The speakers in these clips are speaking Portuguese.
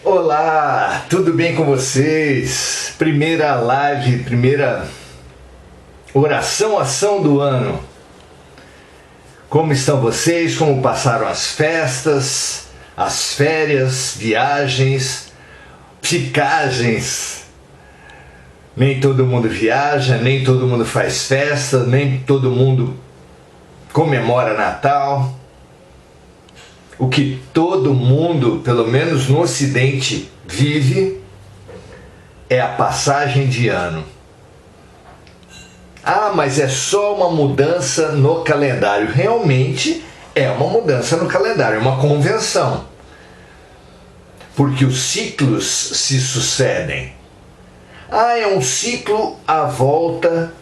Olá, tudo bem com vocês? Primeira live, primeira oração, ação do ano. Como estão vocês? Como passaram as festas, as férias, viagens, ficagens? Nem todo mundo viaja, nem todo mundo faz festa, nem todo mundo comemora Natal. O que todo mundo, pelo menos no Ocidente, vive é a passagem de ano. Ah, mas é só uma mudança no calendário. Realmente é uma mudança no calendário, é uma convenção. Porque os ciclos se sucedem. Ah, é um ciclo à volta.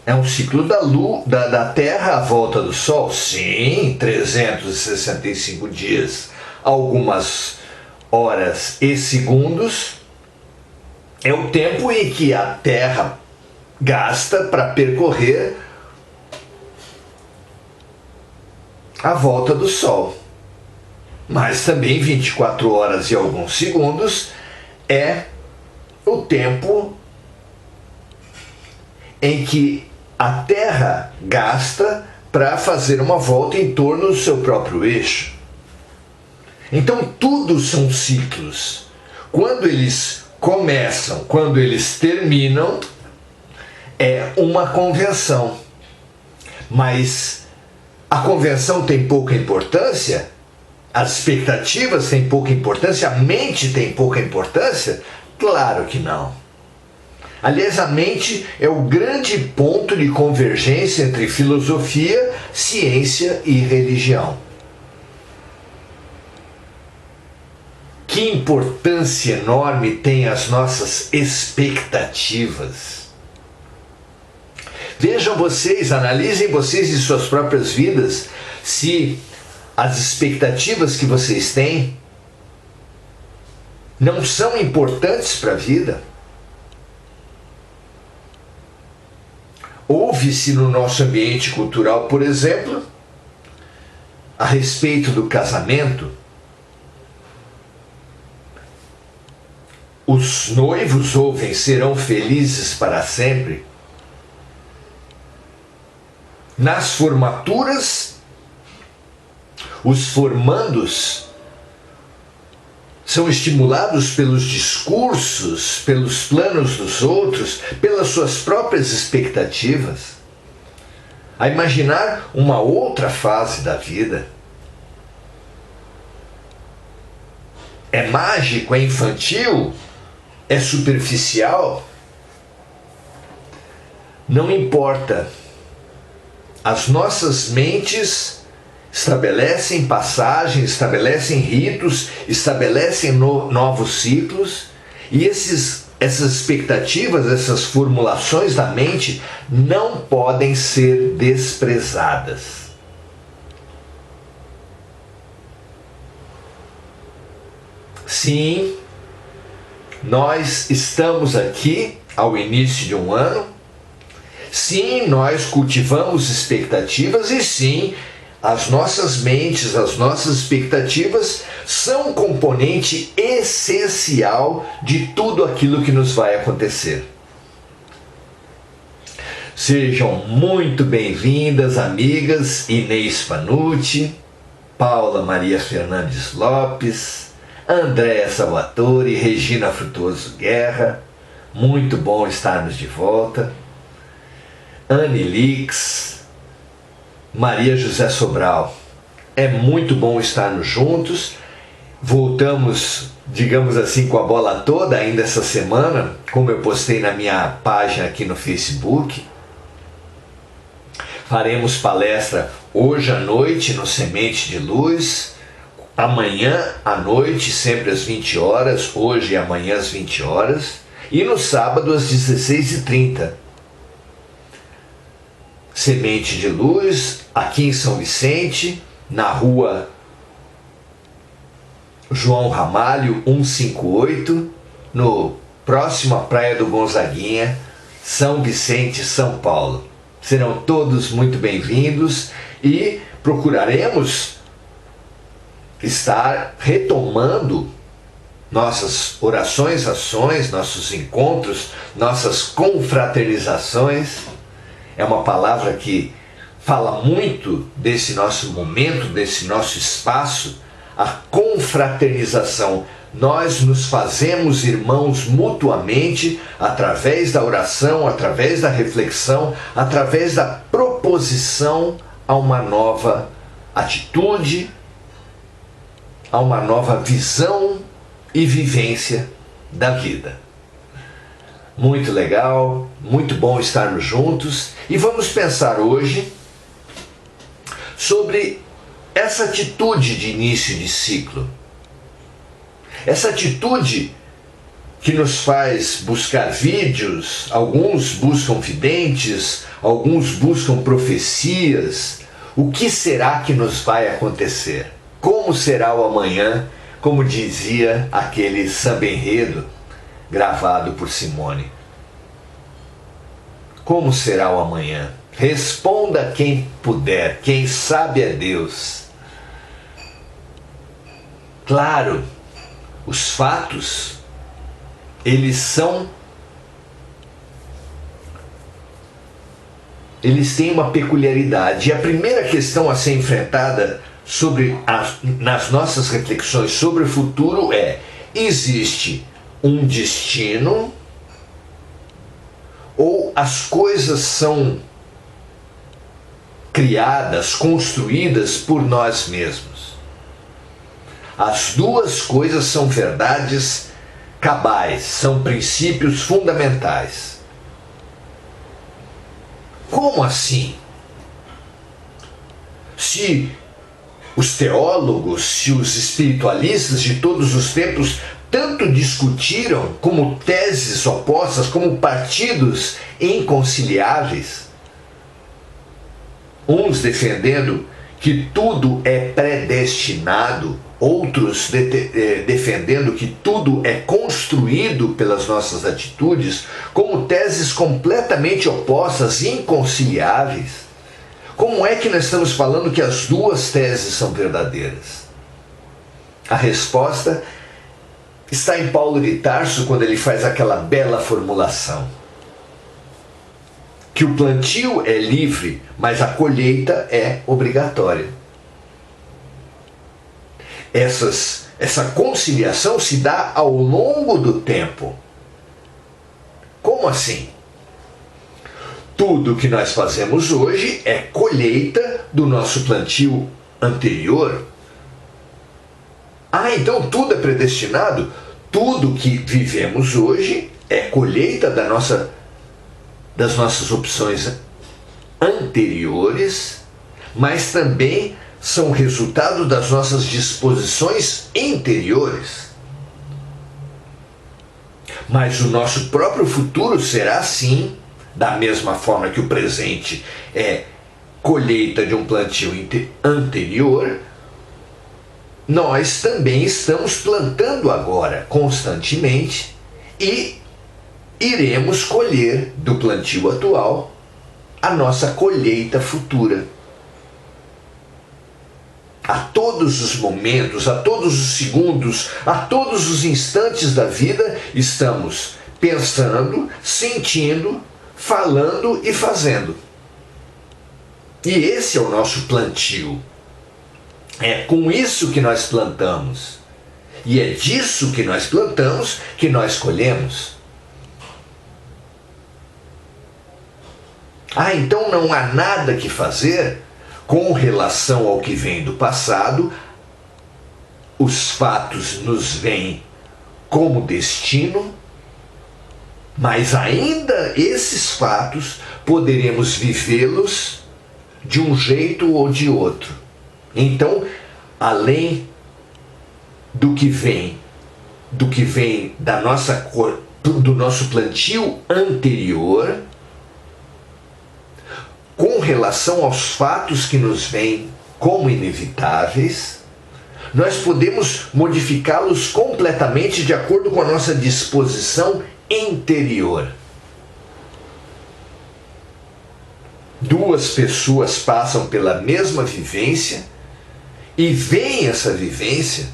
É um ciclo da Terra à volta do Sol? Sim, 365 dias, algumas horas e segundos. É o tempo em que a Terra gasta para percorrer a volta do Sol. Mas também 24 horas e alguns segundos é o tempo em que a Terra gasta para fazer uma volta em torno do seu próprio eixo. Então tudo são ciclos. Quando eles começam, quando eles terminam, é uma convenção. Mas a convenção tem pouca importância? As expectativas têm pouca importância? A mente tem pouca importância? Claro que não. Aliás, a mente é o grande ponto de convergência entre filosofia, ciência e religião. Que importância enorme têm as nossas expectativas. Vejam vocês, analisem vocês em suas próprias vidas se as expectativas que vocês têm não são importantes para a vida. Ouve-se no nosso ambiente cultural, por exemplo, a respeito do casamento. Os noivos ouvem serão felizes para sempre. Nas formaturas, os formandos são estimulados pelos discursos, pelos planos dos outros, pelas suas próprias expectativas, a imaginar uma outra fase da vida. É mágico, é infantil, é superficial. Não importa. As nossas mentes estabelecem passagens, estabelecem ritos, estabelecem novos ciclos, e essas expectativas, essas formulações da mente não podem ser desprezadas. Sim, nós estamos aqui ao início de um ano, sim, nós cultivamos expectativas e sim, as nossas mentes, as nossas expectativas são um componente essencial de tudo aquilo que nos vai acontecer. Sejam muito bem-vindas, amigas Inês Panucci, Paula Maria Fernandes Lopes, Andréa Salvatore, Regina Frutuoso Guerra. Muito bom estarmos de volta. Anne Lix, Maria José Sobral, é muito bom estarmos juntos. Voltamos, digamos assim, com a bola toda ainda essa semana, como eu postei na minha página aqui no Facebook. Faremos palestra hoje à noite no Semente de Luz, amanhã à noite, sempre às 20 horas, hoje e amanhã às 20 horas, e no sábado às 16h30. Semente de Luz, aqui em São Vicente, na rua João Ramalho 158, no próximo à Praia do Gonzaguinha, São Vicente, São Paulo. Serão todos muito bem-vindos e procuraremos estar retomando nossas orações, ações, nossos encontros, nossas confraternizações. É uma palavra que fala muito desse nosso momento, desse nosso espaço, a confraternização. Nós nos fazemos irmãos mutuamente através da oração, através da reflexão, através da proposição a uma nova atitude, a uma nova visão e vivência da vida. Muito legal, muito bom estarmos juntos e vamos pensar hoje sobre essa atitude de início de ciclo. Essa atitude que nos faz buscar vídeos, alguns buscam videntes, alguns buscam profecias. O que será que nos vai acontecer? Como será o amanhã? Como dizia aquele samba-enredo gravado por Simone. Como será o amanhã? Responda quem puder, quem sabe é Deus. Claro, os fatos, eles têm uma peculiaridade. E a primeira questão a ser enfrentada nas nossas reflexões sobre o futuro é: existe um destino ou as coisas são criadas, construídas por nós mesmos? As duas coisas são verdades cabais, são princípios fundamentais. Como assim? Se os teólogos, se os espiritualistas de todos os tempos tanto discutiram como teses opostas, como partidos inconciliáveis, uns defendendo que tudo é predestinado, outros defendendo que tudo é construído pelas nossas atitudes, como teses completamente opostas, inconciliáveis. Como é que nós estamos falando que as duas teses são verdadeiras? A resposta está em Paulo de Tarso, quando ele faz aquela bela formulação: que o plantio é livre, mas a colheita é obrigatória. Essa conciliação se dá ao longo do tempo. Como assim? Tudo que nós fazemos hoje é colheita do nosso plantio anterior. Ah, então tudo é predestinado? Tudo que vivemos hoje é colheita das nossas opções anteriores, mas também são resultado das nossas disposições interiores. Mas o nosso próprio futuro será assim, da mesma forma que o presente é colheita de um plantio anterior. Nós também estamos plantando agora, constantemente, e iremos colher do plantio atual a nossa colheita futura. A todos os momentos, a todos os segundos, a todos os instantes da vida, estamos pensando, sentindo, falando e fazendo. E esse é o nosso plantio. É com isso que nós plantamos. E é disso que nós plantamos que nós colhemos. Ah, então não há nada que fazer com relação ao que vem do passado. Os fatos nos vêm como destino, mas ainda esses fatos poderemos vivê-los de um jeito ou de outro. Então, além do que vem do nosso plantio anterior, com relação aos fatos que nos vêm como inevitáveis, nós podemos modificá-los completamente de acordo com a nossa disposição interior. Duas pessoas passam pela mesma vivência e veem essa vivência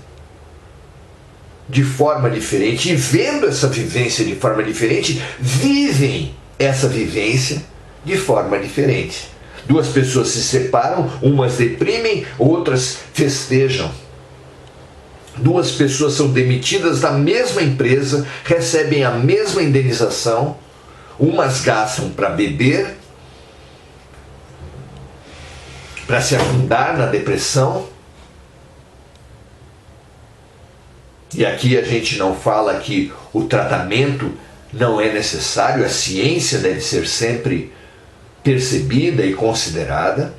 de forma diferente e, vendo essa vivência de forma diferente, vivem essa vivência de forma diferente. Duas pessoas se separam, umas deprimem, outras festejam. Duas pessoas são demitidas da mesma empresa, recebem a mesma indenização, umas gastam para beber, para se afundar na depressão. E aqui a gente não fala que o tratamento não é necessário, a ciência deve ser sempre percebida e considerada.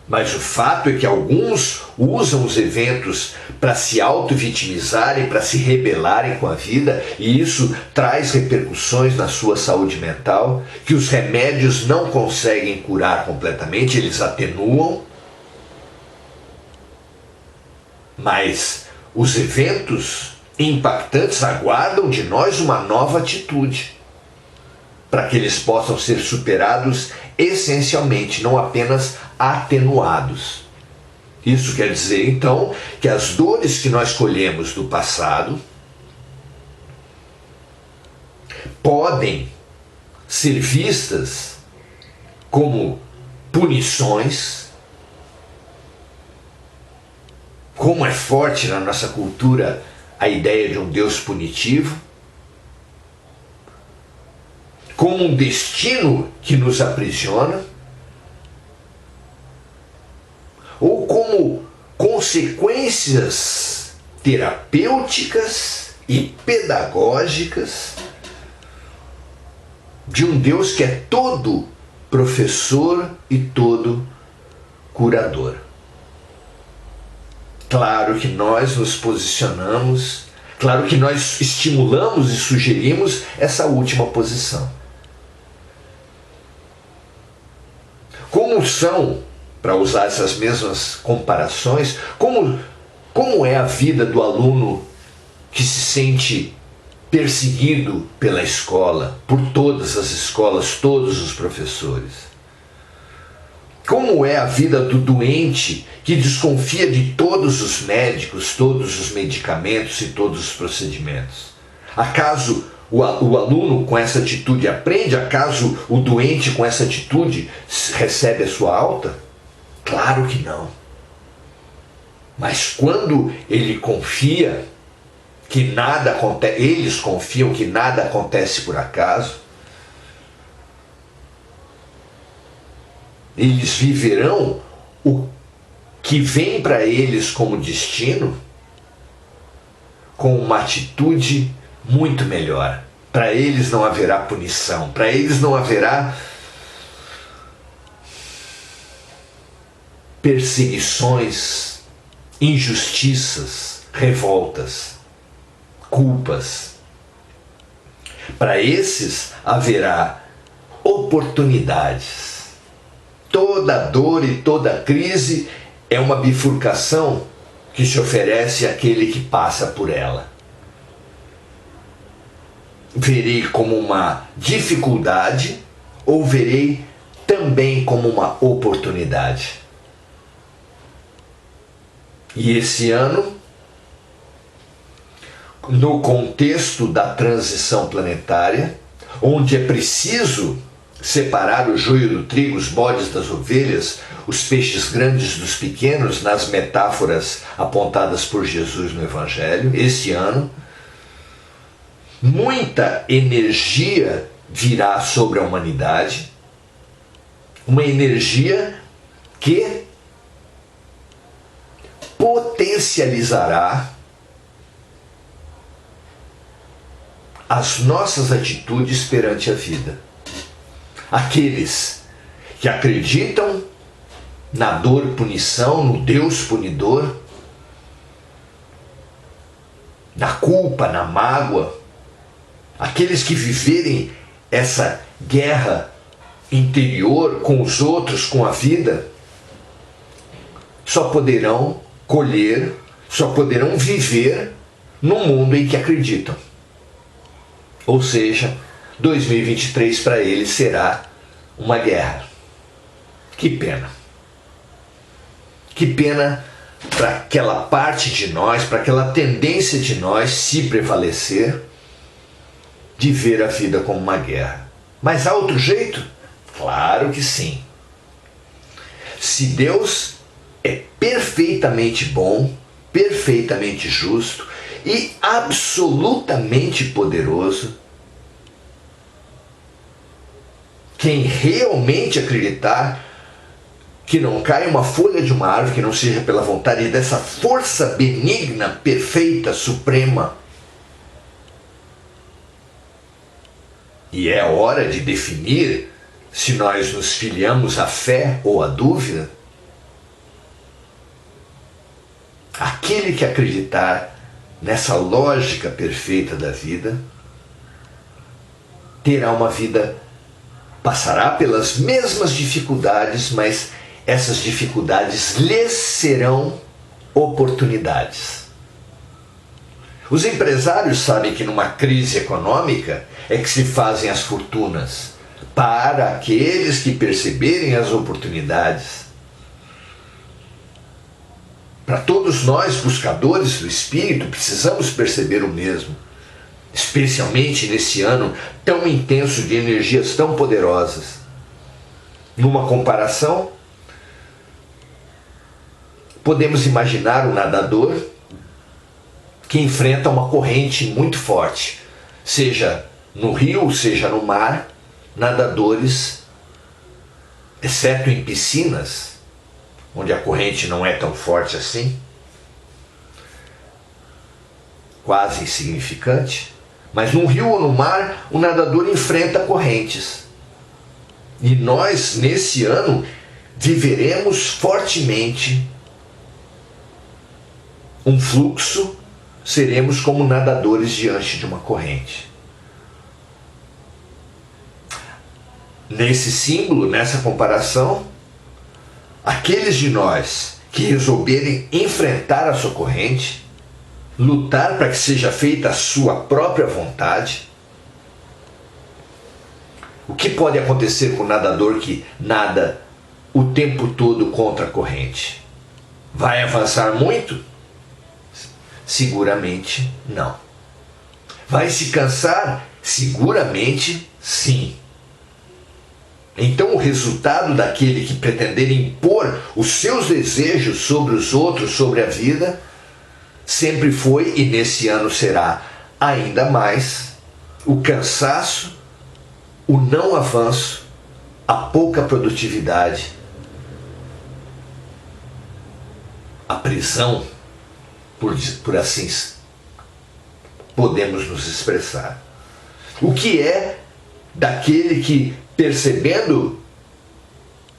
Mas o fato é que alguns usam os eventos para se auto-vitimizarem, para se rebelarem com a vida, e isso traz repercussões na sua saúde mental, que os remédios não conseguem curar completamente, eles atenuam. Mas os eventos impactantes aguardam de nós uma nova atitude, para que eles possam ser superados essencialmente, não apenas atenuados. Isso quer dizer, então, que as dores que nós colhemos do passado podem ser vistas como punições. Como é forte na nossa cultura a ideia de um Deus punitivo, como um destino que nos aprisiona, ou como consequências terapêuticas e pedagógicas de um Deus que é todo professor e todo curador. Claro que nós nos posicionamos, claro que nós estimulamos e sugerimos essa última posição. Como são, para usar essas mesmas comparações, como é a vida do aluno que se sente perseguido pela escola, por todas as escolas, todos os professores? Como é a vida do doente que desconfia de todos os médicos, todos os medicamentos e todos os procedimentos? Acaso o aluno com essa atitude aprende? Acaso o doente com essa atitude recebe a sua alta? Claro que não. Mas quando ele confia que nada acontece, eles confiam que nada acontece por acaso, eles viverão o que vem para eles como destino com uma atitude muito melhor. Para eles não haverá punição, para eles não haverá perseguições, injustiças, revoltas, culpas. Para esses haverá oportunidades. Toda dor e toda crise é uma bifurcação que se oferece àquele que passa por ela. Verei como uma dificuldade ou verei também como uma oportunidade. E esse ano, no contexto da transição planetária, onde é preciso separar o joio do trigo, os bodes das ovelhas, os peixes grandes dos pequenos, nas metáforas apontadas por Jesus no Evangelho, esse ano, muita energia virá sobre a humanidade, uma energia que potencializará as nossas atitudes perante a vida. Aqueles que acreditam na dor punição, no Deus punidor, na culpa, na mágoa, aqueles que viverem essa guerra interior com os outros, com a vida, só poderão colher, só poderão viver no mundo em que acreditam. Ou seja, 2023 para eles será uma guerra. Que pena. Que pena para aquela parte de nós, para aquela tendência de nós se prevalecer, de ver a vida como uma guerra. Mas há outro jeito? Claro que sim. Se Deus é perfeitamente bom, perfeitamente justo e absolutamente poderoso, quem realmente acreditar que não cai uma folha de uma árvore que não seja pela vontade dessa força benigna, perfeita, suprema. E é hora de definir se nós nos filiamos à fé ou à dúvida. Aquele que acreditar nessa lógica perfeita da vida terá uma vida, passará pelas mesmas dificuldades, mas essas dificuldades lhes serão oportunidades. Os empresários sabem que numa crise econômica é que se fazem as fortunas, para aqueles que perceberem as oportunidades. Para todos nós, buscadores do Espírito, precisamos perceber o mesmo, especialmente nesse ano tão intenso de energias tão poderosas. Numa comparação, podemos imaginar um nadador que enfrenta uma corrente muito forte, seja no rio, seja no mar. Nadadores, exceto em piscinas, onde a corrente não é tão forte assim, quase insignificante, mas num rio ou no mar, o nadador enfrenta correntes. E nós, nesse ano, viveremos fortemente um fluxo, seremos como nadadores diante de uma corrente. Nesse símbolo, nessa comparação, aqueles de nós que resolverem enfrentar a sua corrente, lutar para que seja feita a sua própria vontade. O que pode acontecer com o nadador que nada o tempo todo contra a corrente? Vai avançar muito? Seguramente não. Vai se cansar? Seguramente sim. Então o resultado daquele que pretender impor os seus desejos sobre os outros, sobre a vida, sempre foi e nesse ano será ainda mais o cansaço, o não avanço, a pouca produtividade, a prisão, por assim podemos nos expressar. O que é daquele que, percebendo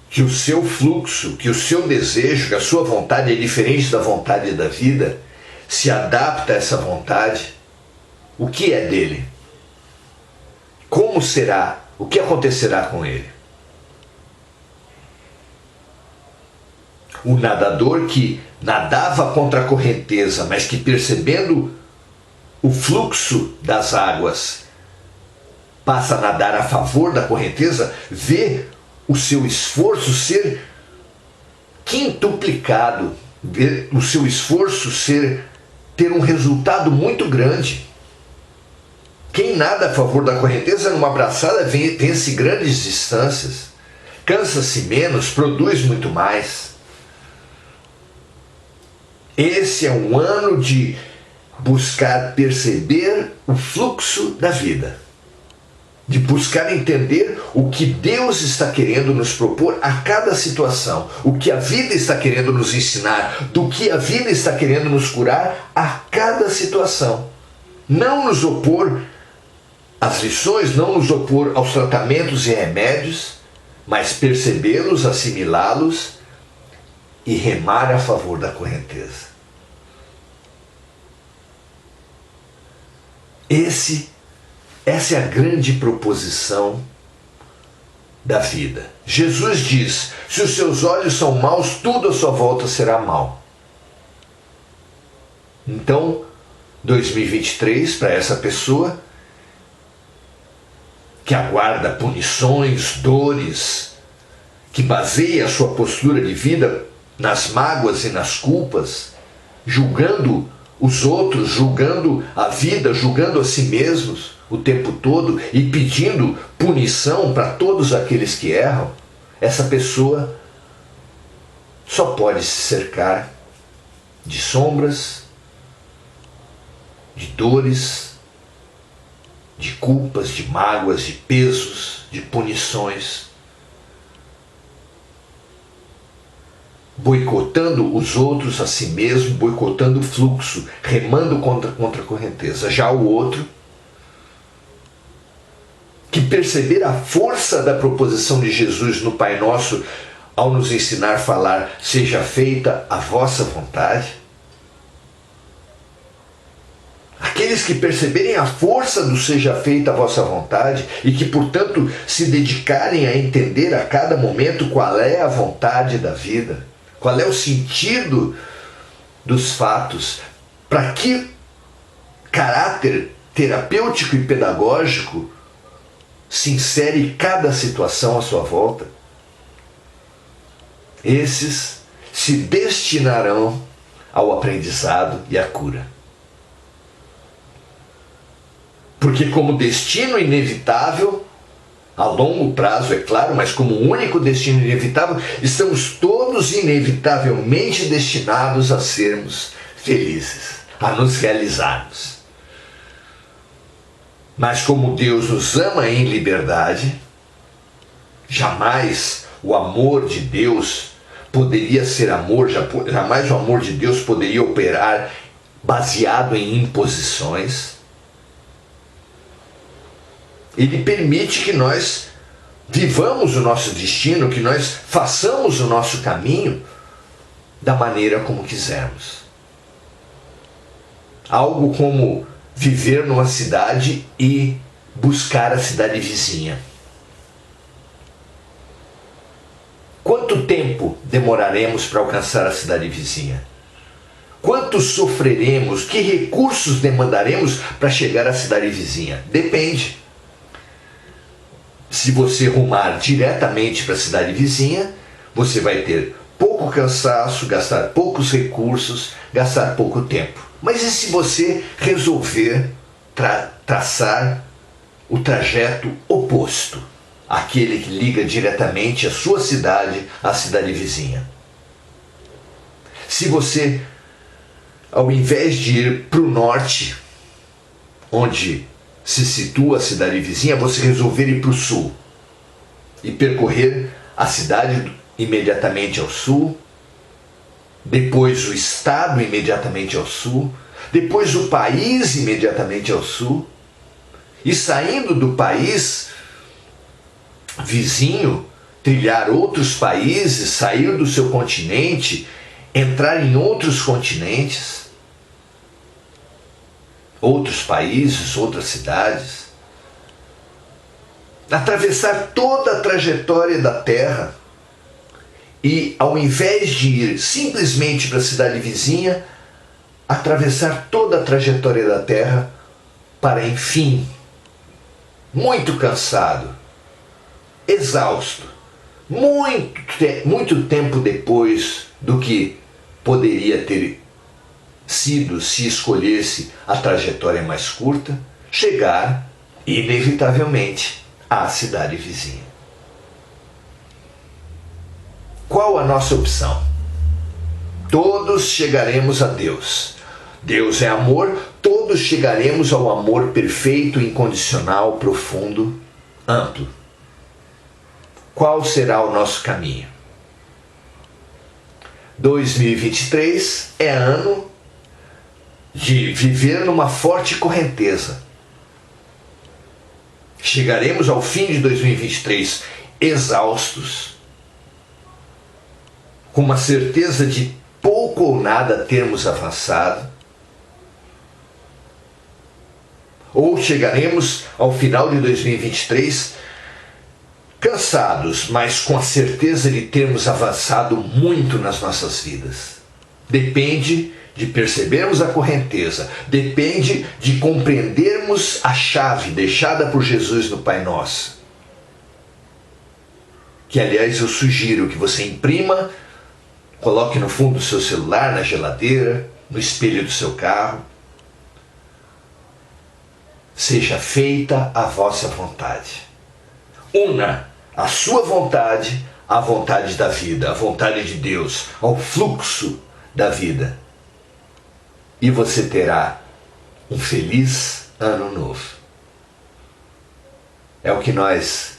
que o seu fluxo, que o seu desejo, que a sua vontade é diferente da vontade da vida, se adapta a essa vontade, o que é dele? Como será? O que acontecerá com ele? O nadador que nadava contra a correnteza, mas que percebendo o fluxo das águas, passa a nadar a favor da correnteza, vê o seu esforço ser quintuplicado, vê o seu esforço ter um resultado muito grande. Quem nada a favor da correnteza numa braçada vence grandes distâncias, cansa-se menos, produz muito mais. Esse é um ano de buscar perceber o fluxo da vida, de buscar entender o que Deus está querendo nos propor a cada situação, o que a vida está querendo nos ensinar, do que a vida está querendo nos curar a cada situação. Não nos opor às lições, não nos opor aos tratamentos e remédios, mas percebê-los, assimilá-los e remar a favor da correnteza. Essa é a grande proposição da vida. Jesus diz: se os seus olhos são maus, tudo à sua volta será mau. Então, 2023, para essa pessoa que aguarda punições, dores, que baseia a sua postura de vida nas mágoas e nas culpas, julgando os outros, julgando a vida, julgando a si mesmos o tempo todo e pedindo punição para todos aqueles que erram, essa pessoa só pode se cercar de sombras, de dores, de culpas, de mágoas, de pesos, de punições, boicotando os outros, a si mesmo, boicotando o fluxo, remando contra a correnteza. Já o outro, que perceber a força da proposição de Jesus no Pai Nosso, ao nos ensinar a falar, seja feita a vossa vontade. Aqueles que perceberem a força do seja feita a vossa vontade e que, portanto, se dedicarem a entender a cada momento qual é a vontade da vida, qual é o sentido dos fatos, para que caráter terapêutico e pedagógico se insere cada situação à sua volta, esses se destinarão ao aprendizado e à cura. Porque como destino inevitável, a longo prazo, é claro, mas como único destino inevitável, estamos todos inevitavelmente destinados a sermos felizes, a nos realizarmos. Mas como Deus nos ama em liberdade, jamais o amor de Deus poderia ser amor, jamais o amor de Deus poderia operar baseado em imposições. Ele permite que nós vivamos o nosso destino, que nós façamos o nosso caminho da maneira como quisermos. Algo como viver numa cidade e buscar a cidade vizinha. Quanto tempo demoraremos para alcançar a cidade vizinha? Quanto sofreremos? Que recursos demandaremos para chegar à cidade vizinha? Depende. Se você rumar diretamente para a cidade vizinha, você vai ter pouco cansaço, gastar poucos recursos, gastar pouco tempo. Mas e se você resolver traçar o trajeto oposto, aquele que liga diretamente a sua cidade à cidade vizinha? Se você, ao invés de ir para o norte, onde se situa a cidade vizinha, você resolver ir para o sul e percorrer a cidade imediatamente ao sul, depois o estado imediatamente ao sul, depois o país imediatamente ao sul, e saindo do país vizinho, trilhar outros países, sair do seu continente, entrar em outros continentes, outros países, outras cidades, atravessar toda a trajetória da Terra e, ao invés de ir simplesmente para a cidade vizinha, atravessar toda a trajetória da Terra para, enfim, muito cansado, exausto, muito tempo depois do que poderia ter sido se escolhesse a trajetória mais curta, chegar, inevitavelmente, à cidade vizinha. Qual a nossa opção? Todos chegaremos a Deus. Deus é amor, todos chegaremos ao amor perfeito, incondicional, profundo, amplo. Qual será o nosso caminho? 2023 é ano de viver numa forte correnteza. Chegaremos ao fim de 2023 exaustos, com uma certeza de pouco ou nada termos avançado, ou chegaremos ao final de 2023 cansados, mas com a certeza de termos avançado muito nas nossas vidas. Depende de percebermos a correnteza, depende de compreendermos a chave deixada por Jesus no Pai Nosso. Que, aliás, eu sugiro que você imprima Coloque no fundo do seu celular, na geladeira, no espelho do seu carro. Seja feita a vossa vontade. Una a sua vontade à vontade da vida, à vontade de Deus, ao fluxo da vida. E você terá um feliz ano novo. É o que nós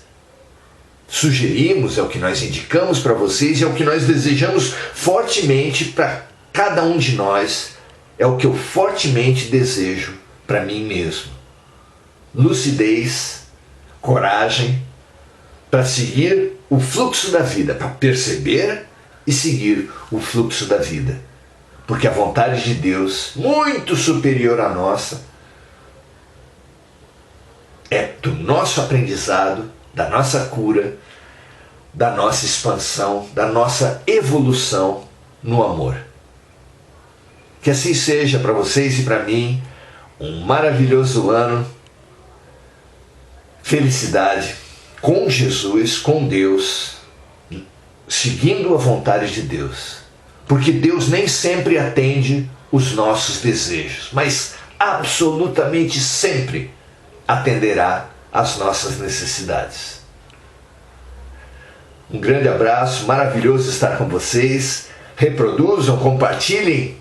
sugerimos, é o que nós indicamos para vocês, é o que nós desejamos fortemente para cada um de nós, é o que eu fortemente desejo para mim mesmo. Lucidez, coragem, para seguir o fluxo da vida, para perceber e seguir o fluxo da vida. Porque a vontade de Deus, muito superior à nossa, é do nosso aprendizado, da nossa cura, da nossa expansão, da nossa evolução no amor. Que assim seja para vocês e para mim, um maravilhoso ano. Felicidade com Jesus, com Deus, seguindo a vontade de Deus. Porque Deus nem sempre atende os nossos desejos, mas absolutamente sempre atenderá às nossas necessidades. Um grande abraço, maravilhoso estar com vocês. Reproduzam, compartilhem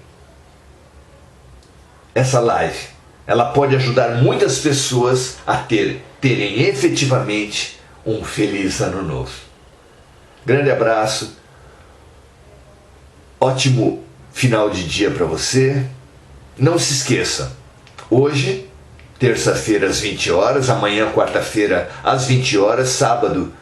essa live. Ela pode ajudar muitas pessoas a terem efetivamente um feliz ano novo. Grande abraço, ótimo final de dia para você. Não se esqueça, hoje, terça-feira às 20 horas, amanhã, quarta-feira às 20 horas, sábado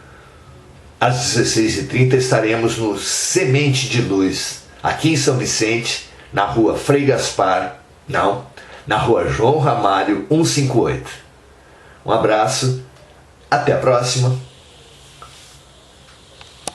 às 16h30, estaremos no Semente de Luz, aqui em São Vicente, na rua Frei Gaspar, na rua João Ramalho 158. Um abraço, até a próxima.